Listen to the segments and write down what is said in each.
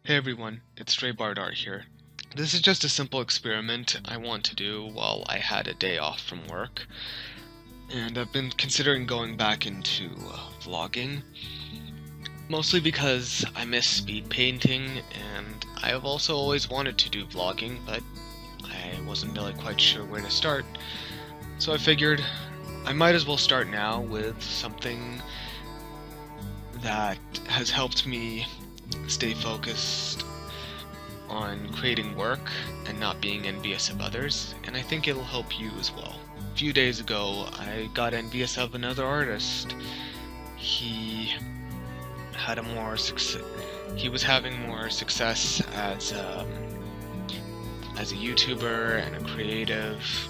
Hey everyone, it's Stray Bardart here. This is just a simple experiment I want to do while I had a day off from work, and I've been considering going back into vlogging, mostly because I miss speed painting, and I have also always wanted to do vlogging, but I wasn't really quite sure where to start, so I figured I might as well start now with something that has helped me stay focused on creating work and not being envious of others, and I think it'll help you as well. A few days ago, I got envious of another artist. He had he was having more success as a YouTuber and a creative,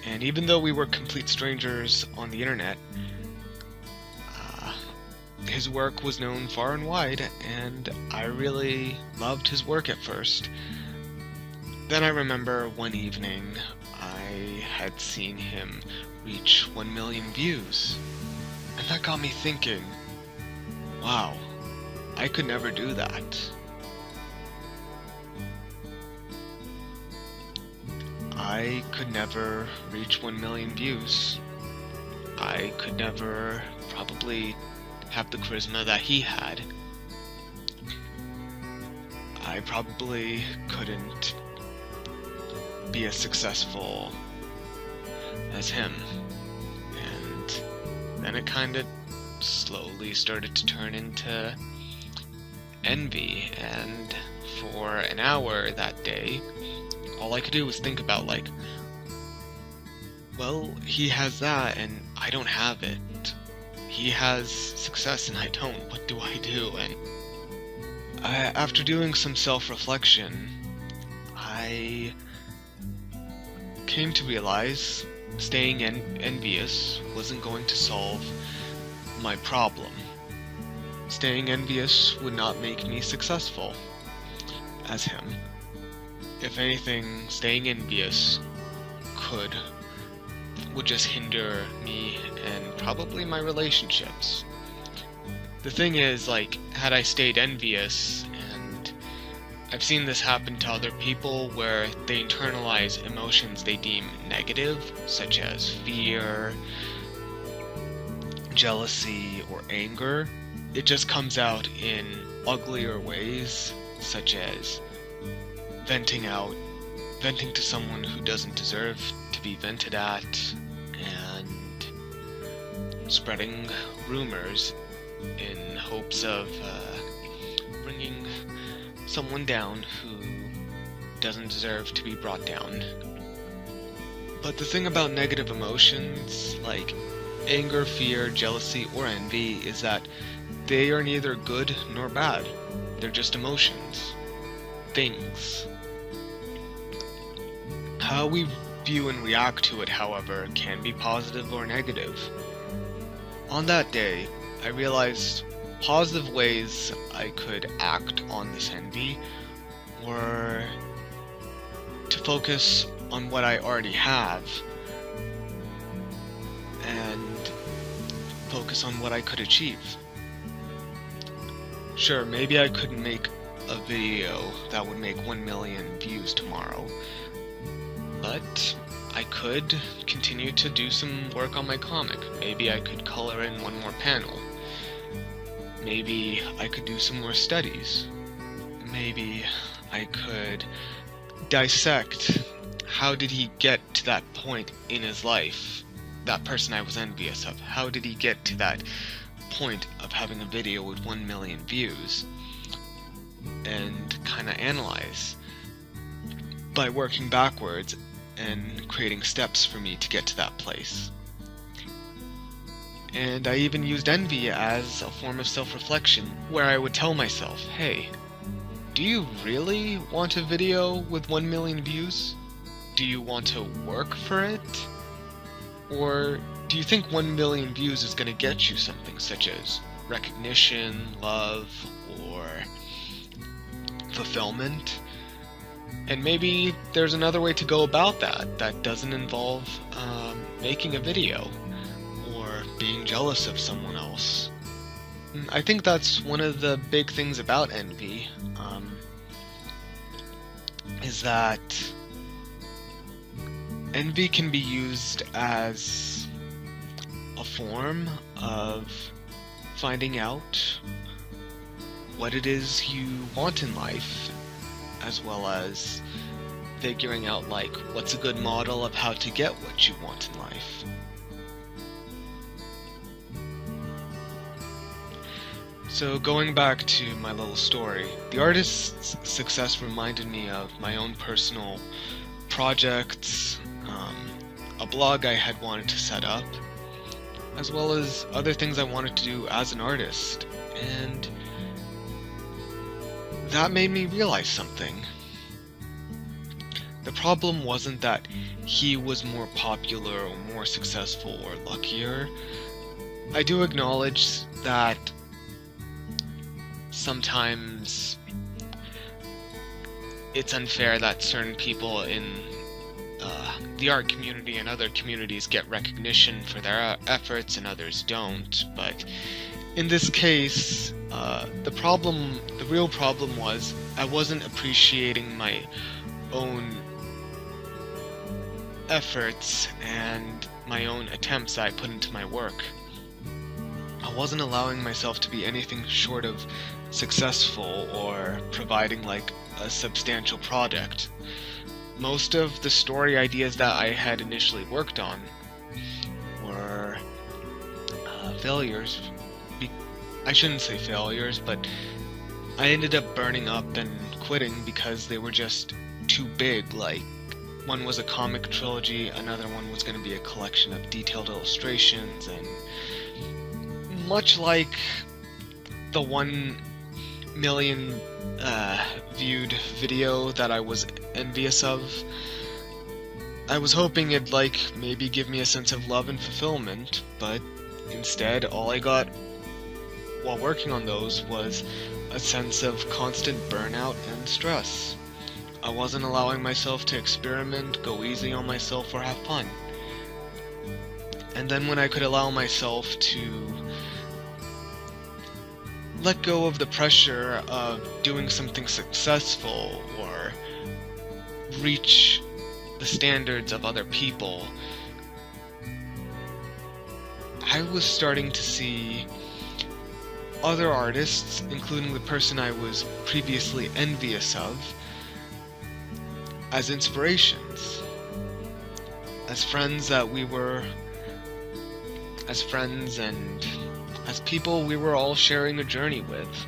and even though we were complete strangers on the internet, his work was known far and wide, and I really loved his work at first. Then I remember one evening I had seen him reach 1 million views, and that got me thinking, wow, I could never do that. I could never reach 1 million views. I could never probably have the charisma that he had. I probably couldn't be as successful as him. And then it kind of slowly started to turn into envy, and for an hour that day, all I could do was think about, like, well, he has that and I don't have it. He has success and I don't. What do I do? And after doing some self-reflection, I came to realize staying envious wasn't going to solve my problem. Staying envious would not make me successful as him. If anything, staying envious would just hinder me and probably my relationships. The thing is, like, had I stayed envious, and I've seen this happen to other people where they internalize emotions they deem negative, such as fear, jealousy, or anger. It just comes out in uglier ways, such as venting to someone who doesn't deserve to be vented at, and spreading rumors in hopes of bringing someone down who doesn't deserve to be brought down. But the thing about negative emotions, like anger, fear, jealousy, or envy, is that they are neither good nor bad. They're just emotions. Things. How we view and react to it, however, can be positive or negative. On that day, I realized positive ways I could act on this envy were to focus on what I already have and focus on what I could achieve. Sure, maybe I couldn't make a video that would make 1 million views tomorrow, but I could continue to do some work on my comic. Maybe I could color in one more panel. Maybe I could do some more studies. Maybe I could dissect how did he get to that point in his life, that person I was envious of. How did he get to that point of having a video with 1 million views? And kind of analyze by working backwards and creating steps for me to get to that place. And I even used envy as a form of self-reflection, where I would tell myself, hey, do you really want a video with 1 million views? Do you want to work for it? Or do you think 1 million views is going to get you something such as recognition, love, or fulfillment? And maybe there's another way to go about that doesn't involve making a video or being jealous of someone else. I think that's one of the big things about envy, is that envy can be used as a form of finding out what it is you want in life, as well as figuring out, like, what's a good model of how to get what you want in life. So going back to my little story, the artist's success reminded me of my own personal projects, a blog I had wanted to set up, as well as other things I wanted to do as an artist, and that made me realize something. The problem wasn't that he was more popular or more successful or luckier. I do acknowledge that sometimes it's unfair that certain people in the art community and other communities get recognition for their efforts and others don't, but in this case, the real problem was I wasn't appreciating my own efforts and my own attempts I put into my work. I wasn't allowing myself to be anything short of successful or providing like a substantial product. Most of the story ideas that I had initially worked on were failures. I shouldn't say failures, but I ended up burning up and quitting because they were just too big. Like, one was a comic trilogy, another one was going to be a collection of detailed illustrations, and much like the 1 million viewed video that I was envious of, I was hoping it'd like maybe give me a sense of love and fulfillment, but instead all I got while working on those was a sense of constant burnout and stress. I wasn't allowing myself to experiment, go easy on myself, or have fun. And then when I could allow myself to let go of the pressure of doing something successful or reach the standards of other people, I was starting to see other artists, including the person I was previously envious of, as inspirations. As friends and as people we were all sharing a journey with.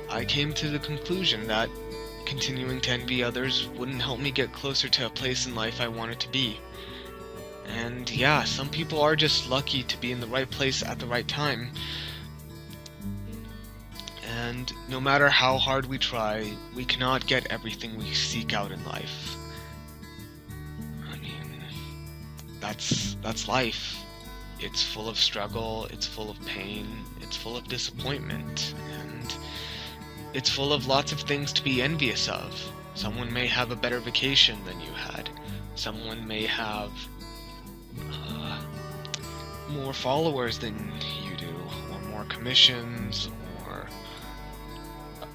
I came to the conclusion that continuing to envy others wouldn't help me get closer to a place in life I wanted to be. And yeah, some people are just lucky to be in the right place at the right time. And no matter how hard we try, we cannot get everything we seek out in life. I mean, that's life. It's full of struggle, it's full of pain, it's full of disappointment, and it's full of lots of things to be envious of. Someone may have a better vacation than you had. Someone may have more followers than you do, or more commissions, or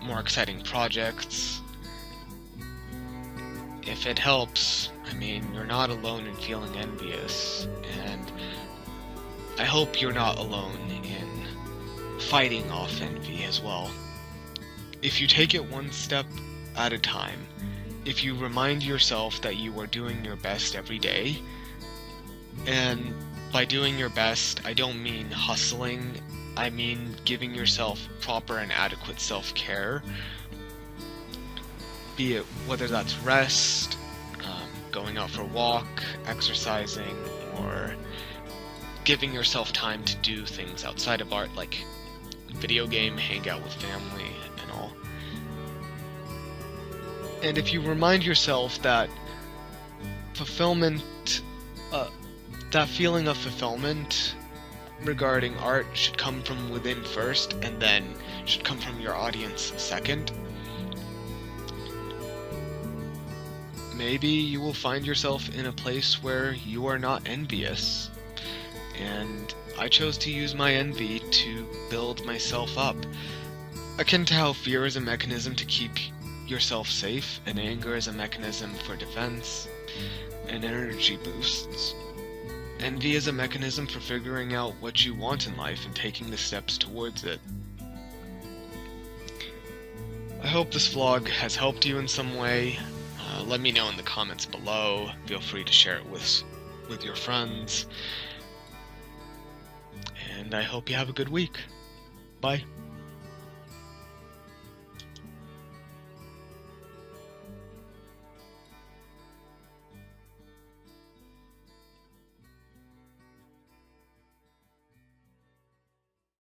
more exciting projects. If it helps, I mean, you're not alone in feeling envious, and I hope you're not alone in fighting off envy as well. If you take it one step at a time, if you remind yourself that you are doing your best every day, and by doing your best, I don't mean hustling, I mean giving yourself proper and adequate self-care, be it whether that's rest, going out for a walk, exercising, or giving yourself time to do things outside of art, like video game, hang out with family, and all. And if you remind yourself that fulfillment, that feeling of fulfillment regarding art should come from within first, and then should come from your audience second, maybe you will find yourself in a place where you are not envious. and I chose to use my envy to build myself up. Akin to how fear is a mechanism to keep yourself safe, and anger is a mechanism for defense and energy boosts, envy is a mechanism for figuring out what you want in life and taking the steps towards it. I hope this vlog has helped you in some way. Let me know in the comments below. Feel free to share it with your friends. And I hope you have a good week. Bye.